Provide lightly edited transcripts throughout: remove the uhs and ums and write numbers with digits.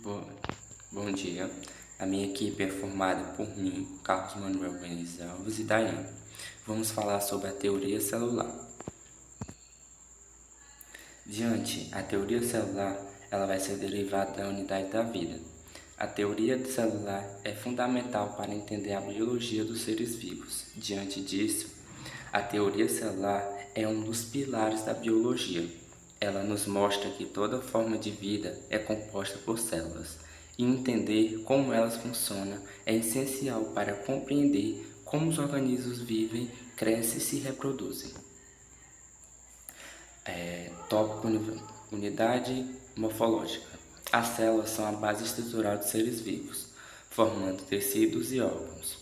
Bom, bom dia. A minha equipe é formada por mim, Carlos Manuel Menezes Alves e Daiane. Vamos falar sobre a teoria celular. A teoria celular ela vai ser derivada da unidade da vida. A teoria celular é fundamental para entender a biologia dos seres vivos. Diante disso, a teoria celular é um dos pilares da biologia. Ela nos mostra que toda forma de vida é composta por células, e entender como elas funcionam é essencial para compreender como os organismos vivem, crescem e se reproduzem. Tópico unidade morfológica. As células são a base estrutural dos seres vivos, formando tecidos e órgãos.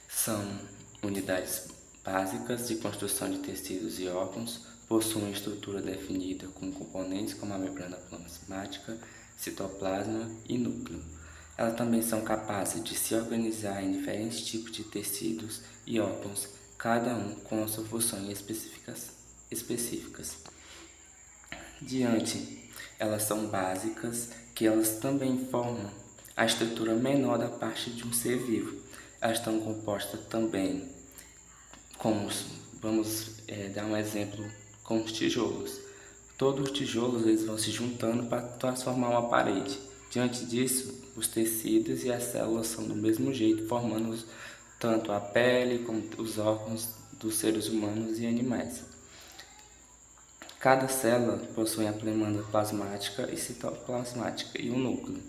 São unidades básicas de construção de tecidos e órgãos, possuem estrutura definida com componentes como a membrana plasmática, citoplasma e núcleo. Elas também são capazes de se organizar em diferentes tipos de tecidos e órgãos, cada um com suas funções específicas. Elas são básicas, que elas também formam a estrutura menor da parte de um ser vivo. Elas estão compostas também, vamos dar um exemplo com os tijolos. Todos os tijolos eles vão se juntando para transformar uma parede. Diante disso, os tecidos e as células são do mesmo jeito, formando tanto a pele como os órgãos dos seres humanos e animais. Cada célula possui a membrana plasmática e citoplasmática e o núcleo,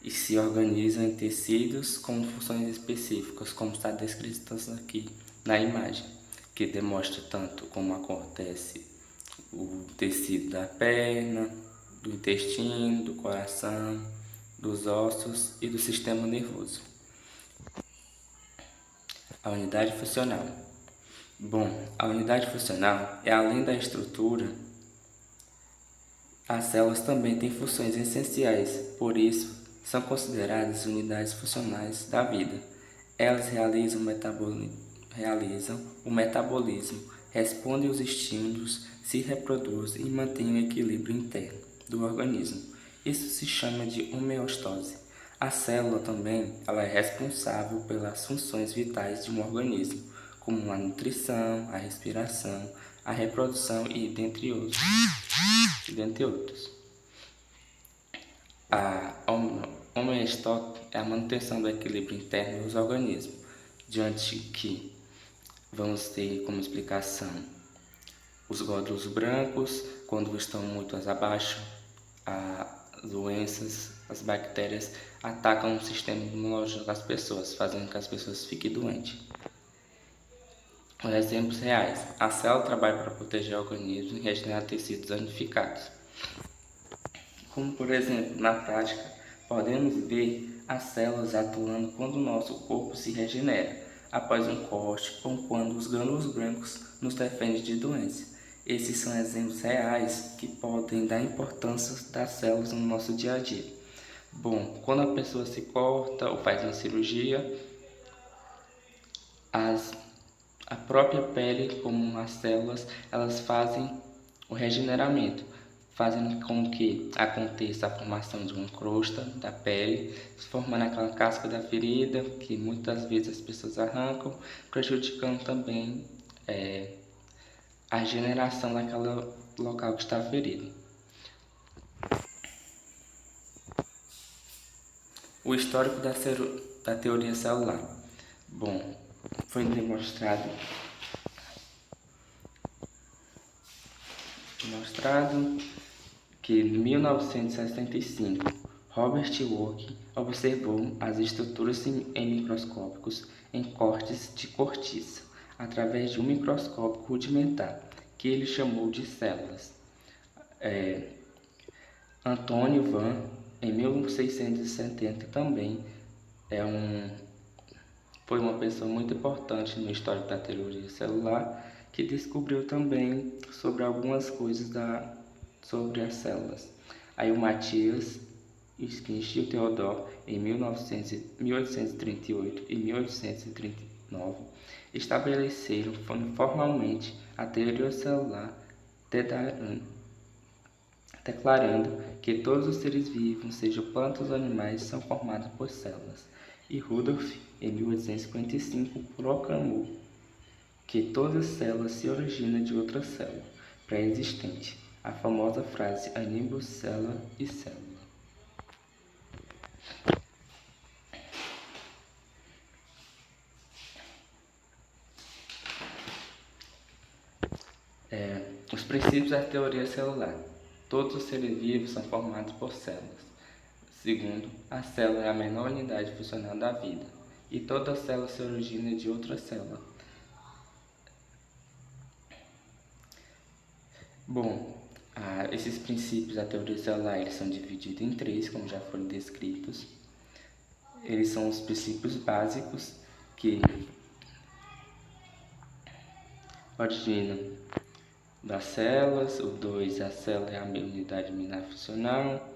e se organizam em tecidos com funções específicas, como está descrito aqui na imagem, que demonstra tanto como acontece o tecido da perna, do intestino, do coração, dos ossos e do sistema nervoso. A unidade funcional. A unidade funcional é além da estrutura, as células também têm funções essenciais, por isso são consideradas unidades funcionais da vida. Elas realizam o metabolismo, respondem aos estímulos, se reproduzem e mantêm o equilíbrio interno do organismo. Isso se chama de homeostase. A célula também ela é responsável pelas funções vitais de um organismo, como a nutrição, a respiração, a reprodução e dentre outros. A homeostase é a manutenção do equilíbrio interno dos organismos, diante que vamos ter como explicação os glóbulos brancos, quando estão muito abaixo, as doenças, as bactérias atacam o sistema imunológico das pessoas, fazendo com que as pessoas fiquem doentes. Os exemplos reais. A célula trabalha para proteger o organismo e regenerar tecidos danificados. Como, por exemplo, na prática, podemos ver as células atuando quando o nosso corpo se regenera, após um corte ou quando os glóbulos brancos nos defendem de doença. Esses são exemplos reais que podem dar importância das células no nosso dia a dia. Quando a pessoa se corta ou faz uma cirurgia, a própria pele, como as células, elas fazem o regeneramento, fazendo com que aconteça a formação de uma crosta da pele, formando aquela casca da ferida, que muitas vezes as pessoas arrancam, prejudicando também a regeneração daquele local que está ferido. O histórico da teoria celular. Foi demonstrado que em 1965 Robert Wood observou as estruturas em microscópicos em cortes de cortiça através de um microscópio rudimentar que ele chamou de células. Antônio Van, em 1670, também foi uma pessoa muito importante no histórico da teoria celular, que descobriu também sobre algumas coisas sobre as células. Aí o Matthias Schiff e o Theodore, em 1838 e 1839, estabeleceram formalmente a teoria celular declarando que todos os seres vivos, sejam plantas ou animais, são formados por células. E Rudolf, em 1855, proclamou que toda célula se origina de outra célula pré-existente, a famosa frase animus célula e célula. Os princípios da teoria celular. Todos os seres vivos são formados por células. Segundo, a célula é a menor unidade funcional da vida, e toda célula se origina de outra célula. Bom, esses princípios da teoria celular eles são divididos em três, como já foram descritos. Eles são os princípios básicos que originam das células. O 2, a célula é a unidade mineral funcional,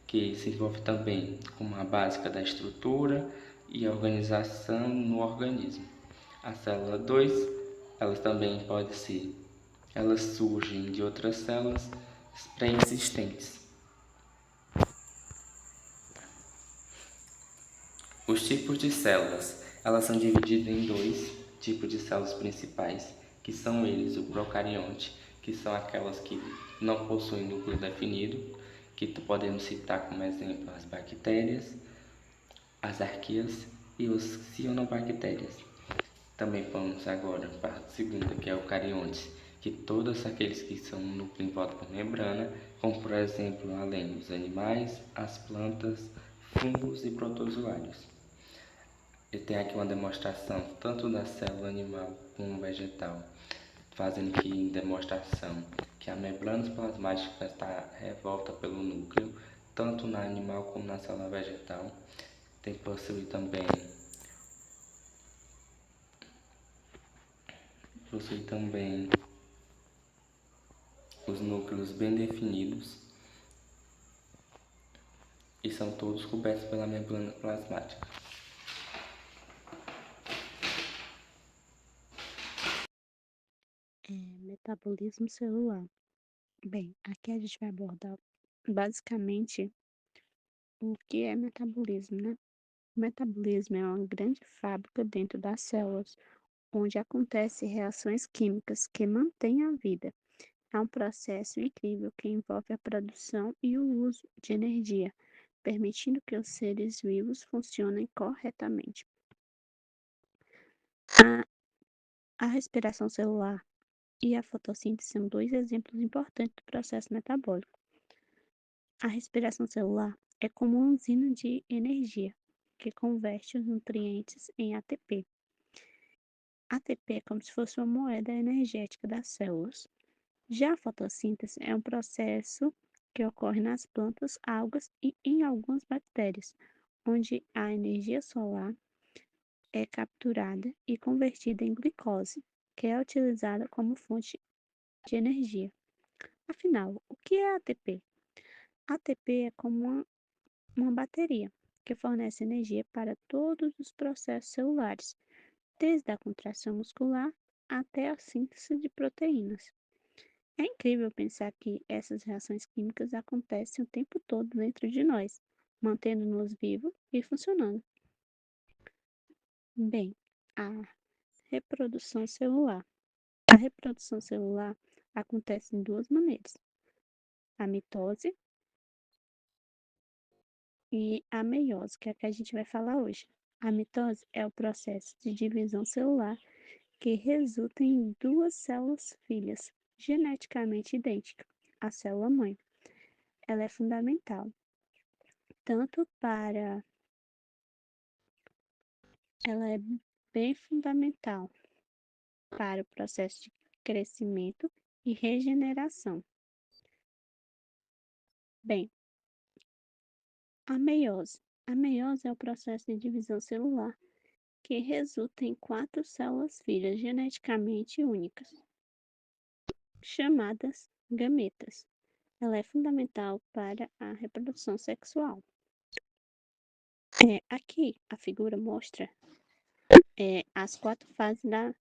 que se envolve também com uma básica da estrutura e a organização no organismo. A célula 2, elas também podem ser, elas surgem de outras células pré-existentes. Os tipos de células, elas são divididas em dois tipos de células principais, que são eles o procarionte, que são aquelas que não possuem núcleo definido, que podemos citar como exemplo as bactérias, as arqueias e os cianobactérias. Também vamos agora para a segunda, que é o carionte, que todos aqueles que são um núcleo em volta por membrana, como por exemplo, além dos animais, as plantas, fungos e protozoários. Eu tenho aqui uma demonstração tanto da célula animal como vegetal, fazendo aqui em demonstração que a membrana plasmática está revolta pelo núcleo, tanto na animal como na célula vegetal. Possui também os núcleos bem definidos e são todos cobertos pela membrana plasmática. Metabolismo celular. Bem, aqui a gente vai abordar basicamente o que é metabolismo, né? O metabolismo é uma grande fábrica dentro das células, onde acontecem reações químicas que mantêm a vida. É um processo incrível que envolve a produção e o uso de energia, permitindo que os seres vivos funcionem corretamente. A, a respiração celular e a fotossíntese são dois exemplos importantes do processo metabólico. A respiração celular é como uma usina de energia que converte os nutrientes em ATP. ATP é como se fosse uma moeda energética das células. Já a fotossíntese é um processo que ocorre nas plantas, algas e em algumas bactérias, onde a energia solar é capturada e convertida em glicose, que é utilizada como fonte de energia. Afinal, o que é ATP? ATP é como uma bateria que fornece energia para todos os processos celulares, desde a contração muscular até a síntese de proteínas. É incrível pensar que essas reações químicas acontecem o tempo todo dentro de nós, mantendo-nos vivos e funcionando. Bem, a reprodução celular. A reprodução celular acontece de duas maneiras: a mitose e a meiose, que é a que a gente vai falar hoje. A mitose é o processo de divisão celular que resulta em duas células filhas geneticamente idênticas, a célula-mãe. Ela é fundamental tanto para ela é bem fundamental para o processo de crescimento e regeneração. Bem, a meiose. A meiose é o processo de divisão celular que resulta em quatro células filhas geneticamente únicas, chamadas gametas. Ela é fundamental para a reprodução sexual. Aqui a figura mostra as quatro fases da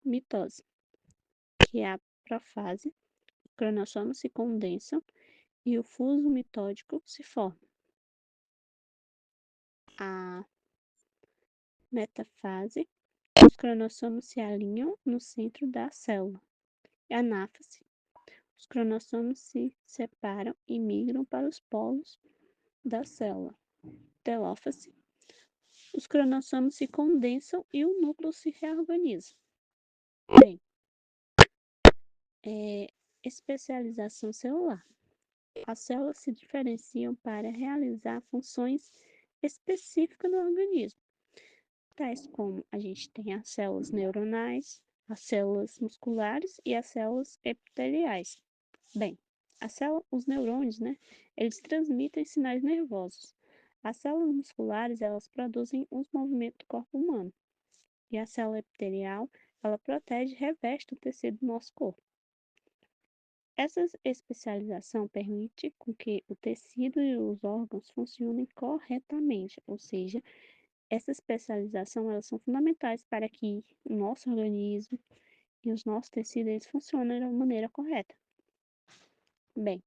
mitose, que é a profase, o cromossomos se condensam e o fuso mitótico se formam. A metafase, os cromossomos se alinham no centro da célula. E a anáfase, os cromossomos se separam e migram para os polos da célula. Telófase, os cromossomos se condensam e o núcleo se reorganiza. Bem, especialização celular. As células se diferenciam para realizar funções específicas no organismo, tais como a gente tem as células neuronais, as células musculares e as células epiteliais. Bem, os neurônios, né, eles transmitem sinais nervosos. As células musculares, elas produzem os movimentos do corpo humano. E a célula epitelial, ela protege e reveste o tecido do nosso corpo. Essa especialização permite com que o tecido e os órgãos funcionem corretamente, ou seja, essa especialização elas são fundamentais para que o nosso organismo e os nossos tecidos eles funcionem da maneira correta. Bem,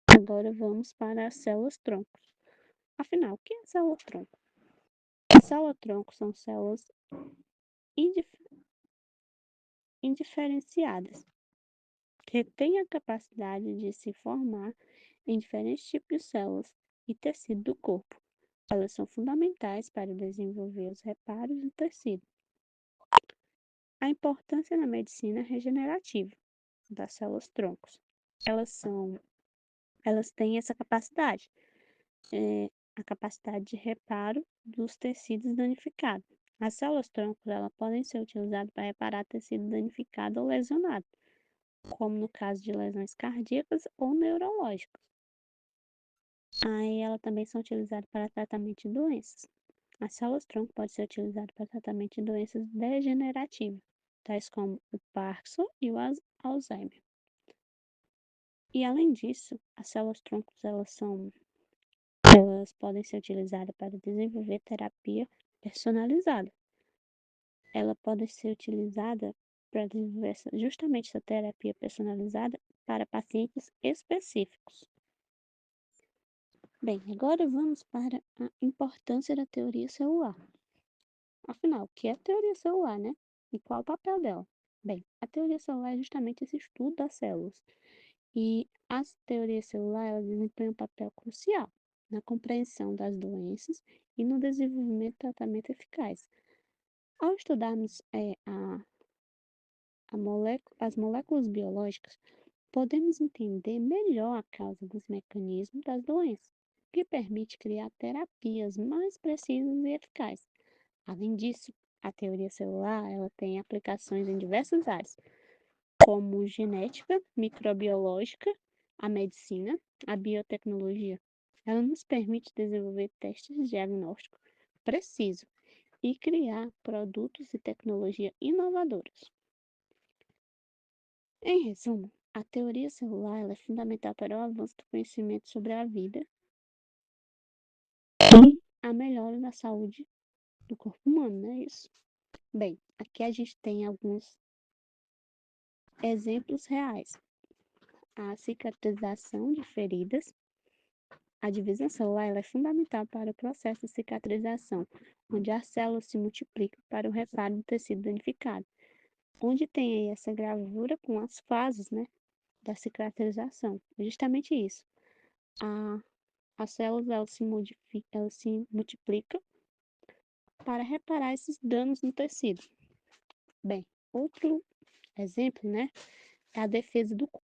agora vamos para as células-troncos. Afinal, o que é célula-tronco? As células-tronco são células indiferenciadas, que têm a capacidade de se formar em diferentes tipos de células e tecido do corpo. Elas são fundamentais para desenvolver os reparos do tecido. A importância na medicina regenerativa das células-troncos. Elas têm essa capacidade, a capacidade de reparo dos tecidos danificados. As células-troncos elas podem ser utilizadas para reparar tecido danificado ou lesionado, como no caso de lesões cardíacas ou neurológicas. Aí elas também são utilizadas para tratamento de doenças. As células-tronco podem ser utilizadas para tratamento de doenças degenerativas, tais como o Parkinson e o Alzheimer. E além disso, as células-tronco elas podem ser utilizadas para desenvolver terapia personalizada. Ela pode ser utilizada para desenvolver justamente essa terapia personalizada para pacientes específicos. Bem, agora vamos para a importância da teoria celular. Afinal, o que é a teoria celular, né? E qual o papel dela? Bem, a teoria celular é justamente esse estudo das células. E as teorias celulares elas desempenham um papel crucial na compreensão das doenças e no desenvolvimento de tratamento eficaz. Ao estudarmos as moléculas biológicas, podemos entender melhor a causa dos mecanismos das doenças, o que permite criar terapias mais precisas e eficazes. Além disso, a teoria celular ela tem aplicações em diversas áreas, como genética, microbiológica, a medicina, a biotecnologia. Ela nos permite desenvolver testes de diagnóstico preciso e criar produtos e tecnologia inovadores. Em resumo, a teoria celular ela é fundamental para o avanço do conhecimento sobre a vida e a melhora da saúde do corpo humano, não é isso? Bem, aqui a gente tem alguns exemplos reais. A cicatrização de feridas. A divisão celular ela é fundamental para o processo de cicatrização, onde as células se multiplicam para o reparo do tecido danificado. Onde tem aí essa gravura com as fases, né, da cicatrização. É justamente isso. As células elas se multiplicam para reparar esses danos no tecido. Bem, outro exemplo, né, é a defesa do corpo.